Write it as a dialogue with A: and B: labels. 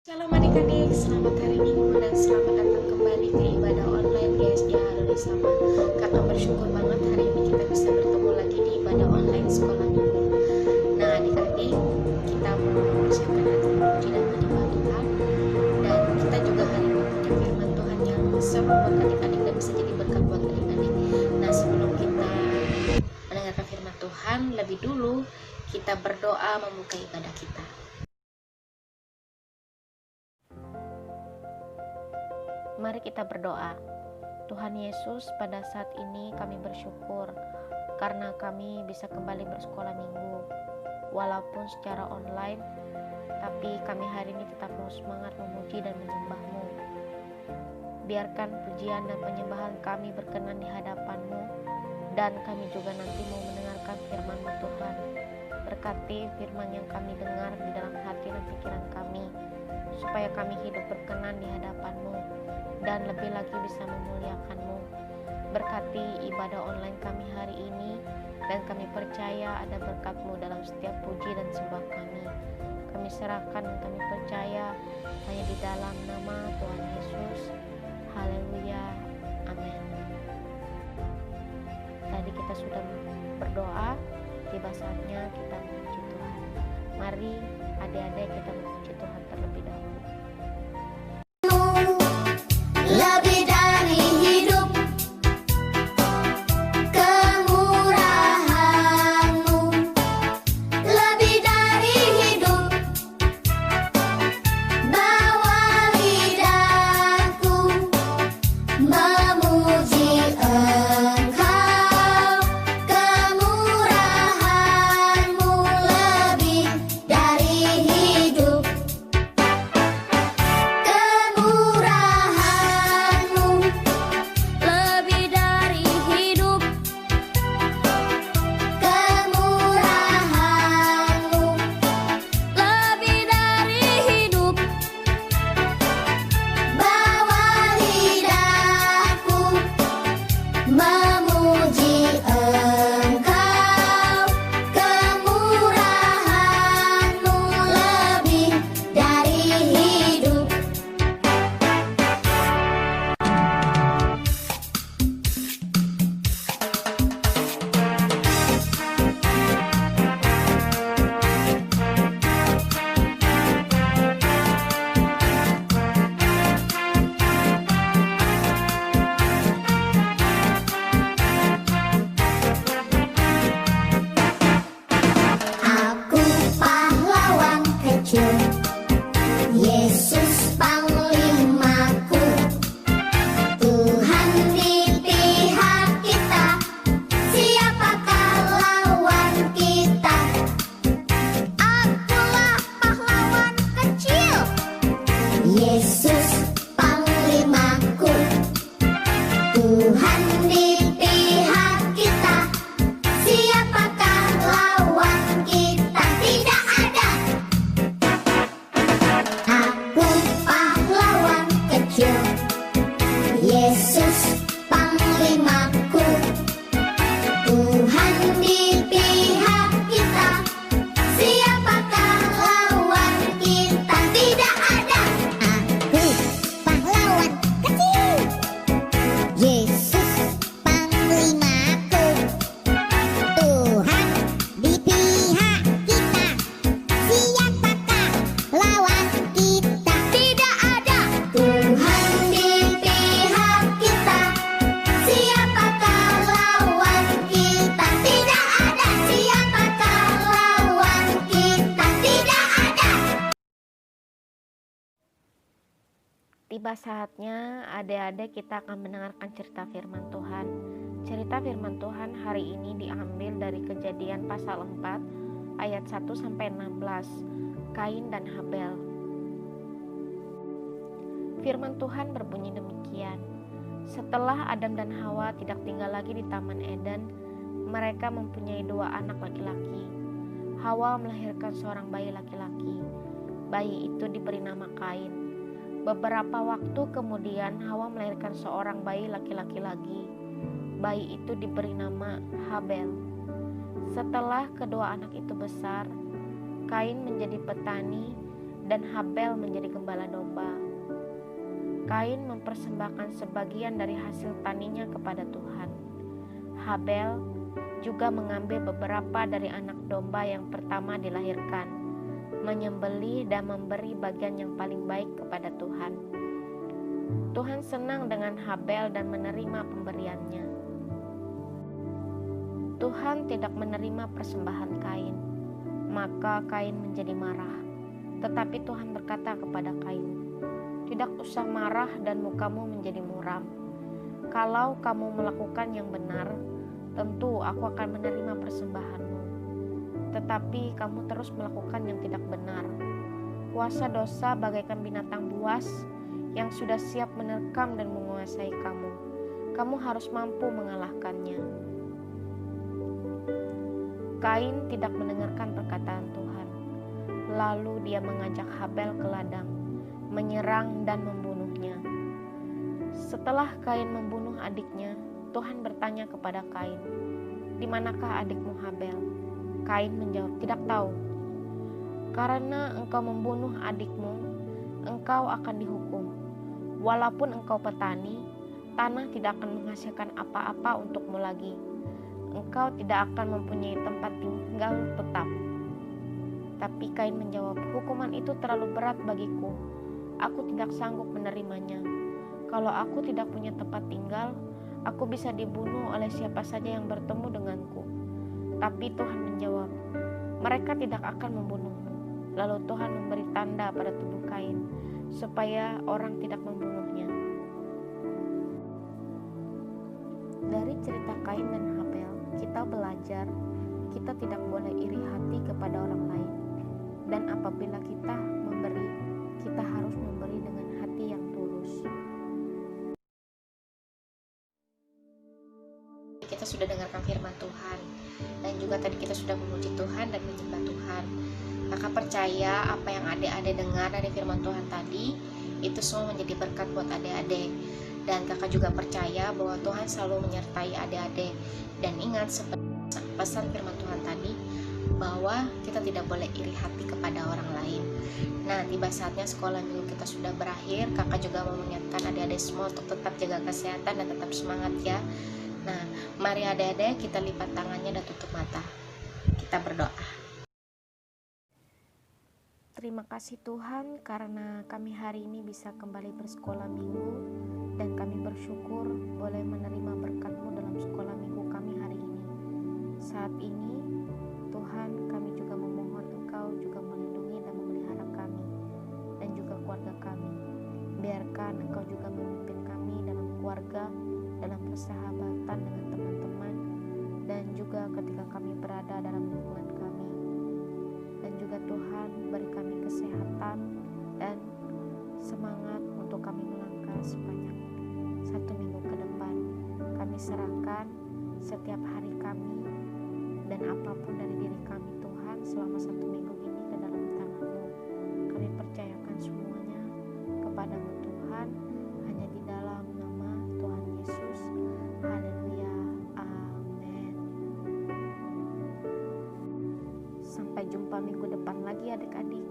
A: Shalom adik-adik, selamat hari Minggu dan selamat datang kembali ke ibadah online GSD Haruri Sama. Kakak bersyukur banget hari ini kita bisa bertemu lagi di ibadah online sekolah minggu. Nah adik-adik, kita mau mempersiapkan hati memuji dan menyembah Tuhan. Dan kita juga hari ini punya firman Tuhan yang bisa membuat adik-adik dan bisa jadi berkat buat adik-adik. Nah sebelum kita mendengarkan firman Tuhan, lebih dulu kita berdoa membuka ibadah kita. Mari kita berdoa. Tuhan Yesus, pada saat ini kami bersyukur karena kami bisa kembali bersekolah minggu. Walaupun secara online, tapi kami hari ini tetap mau semangat memuji dan menyembah-Mu. Biarkan pujian dan penyembahan kami berkenan di hadapan-Mu, dan kami juga nanti mau mendengarkan firman-Mu Tuhan. Berkati firman yang kami dengar di dalam hati dan pikiran kami, supaya kami hidup berkenan di hadapan-Mu dan lebih lagi bisa memuliakan-Mu. Berkati ibadah online kami hari ini, dan kami percaya ada berkat-Mu dalam setiap puji dan sembah kami. Kami serahkan dan kami percaya hanya di dalam nama Tuhan Yesus. Haleluya, amin. Tadi kita sudah berdoa, tiba saatnya kita memuji Tuhan. Mari adik-adik kita memuji Tuhan terlebih dahulu.
B: Lebih dari hidup, kemurahan-Mu. Lebih dari hidup, bawa lidahku memuji Engkau. Kemurahan-Mu lebih dari hidup. Aku pahlawan kecil, Yesus panglimaku. Tuhan di pihak kita, siapakah lawan kita? Akulah pahlawan kecil, Yesus panglimaku. Tuhan di pihak kita, siapakah lawan kita? Tidak ada. Aku pahlawan kecil, Yesus panglimaku. Tuhan di pihak kita, siapakah lawan kita? Tidak ada. Aku pahlawan kecil, Yesus panglimaku. Tuhan di pihak kita, siapakah lawan kita? Tidak ada. Tuhan di pihak kita, siapakah lawan kita? Tidak ada. Siapakah lawan kita? Tidak ada.
A: Tiba saatnya adik-adik kita akan mendengarkan cerita firman Tuhan. Cerita firman Tuhan hari ini diambil dari Kejadian pasal 4 ayat 1 sampai 16, Kain dan Habel. Firman Tuhan berbunyi demikian. Setelah Adam dan Hawa tidak tinggal lagi di Taman Eden, mereka mempunyai 2 anak laki-laki. Hawa melahirkan seorang bayi laki-laki. Bayi itu diberi nama Kain. Beberapa waktu kemudian Hawa melahirkan seorang bayi laki-laki lagi. Bayi itu diberi nama Habel. Setelah kedua anak itu besar, Kain menjadi petani dan Habel menjadi gembala domba. Kain mempersembahkan sebagian dari hasil taninya kepada Tuhan. Habel juga mengambil beberapa dari anak domba yang pertama dilahirkan, menyembelih dan memberi bagian yang paling baik kepada Tuhan. Tuhan senang dengan Habel dan menerima pemberiannya. Tuhan tidak menerima persembahan Kain, maka Kain menjadi marah. Tetapi Tuhan berkata kepada Kain, "Tidak usah marah dan mukamu menjadi muram. Kalau kamu melakukan yang benar, tentu aku akan menerima persembahanmu. Tetapi kamu terus melakukan yang tidak benar. Kuasa dosa bagaikan binatang buas yang sudah siap menerkam dan menguasai kamu. Kamu harus mampu mengalahkannya." Kain tidak mendengarkan perkataan Tuhan. Lalu dia mengajak Habel ke ladang, menyerang dan membunuhnya. Setelah Kain membunuh adiknya, Tuhan bertanya kepada Kain, "Di manakah adikmu Habel?" Kain menjawab, "Tidak tahu." "Karena engkau membunuh adikmu, engkau akan dihukum. Walaupun engkau petani, tanah tidak akan menghasilkan apa-apa untukmu lagi. Engkau tidak akan mempunyai tempat tinggal tetap." Tapi Kain menjawab, "Hukuman itu terlalu berat bagiku. Aku tidak sanggup menerimanya. Kalau aku tidak punya tempat tinggal, aku bisa dibunuh oleh siapa saja yang bertemu denganku." Tapi Tuhan menjawab, "Mereka tidak akan membunuhmu." Lalu Tuhan memberi tanda pada tubuh Kain, supaya orang tidak membunuhnya. Dari cerita Kain dan Habel, kita belajar kita tidak boleh iri hati kepada orang lain. Dan apabila kita memberi, kita harus memberi dengan hati yang tulus. Kita sudah dengarkan firman Tuhan, dan juga tadi kita sudah memuji Tuhan dan menyembah Tuhan. Kakak percaya apa yang adik-adik dengar dari firman Tuhan tadi, itu semua menjadi berkat buat adik-adik. Dan kakak juga percaya bahwa Tuhan selalu menyertai adik-adik. Dan ingat seperti pesan firman Tuhan tadi, bahwa kita tidak boleh iri hati kepada orang lain. Nah, tiba saatnya sekolah minggu kita sudah berakhir. Kakak juga mau mengingatkan adik-adik semua untuk tetap jaga kesehatan dan tetap semangat ya. Nah, mari adik-adik kita lipat tangannya dan tutup mata. Kita berdoa. Terima kasih Tuhan karena kami hari ini bisa kembali bersekolah minggu, dan kami bersyukur boleh menerima berkat-Mu dalam sekolah minggu kami hari ini. Saat ini Tuhan, kami juga memohon Engkau juga melindungi dan memelihara kami dan juga keluarga kami. Biarkan Engkau juga memimpin kami dalam keluarga, dalam persahabatan dengan teman-teman, dan juga ketika kami berada dalam lingkungan kami. Dan juga Tuhan, beri kami kesehatan dan semangat untuk kami melangkah sepanjang 1 minggu ke depan. Kami serahkan setiap hari kami dan apapun dari diri kami Tuhan selama 1 minggu ini ke dalam tangan-Mu. Kami percayakan semuanya kepada-Mu Tuhan, hanya di dalam nama Tuhan Yesus. Haleluya, amin. Sampai jumpa minggu depan lagi adik-adik.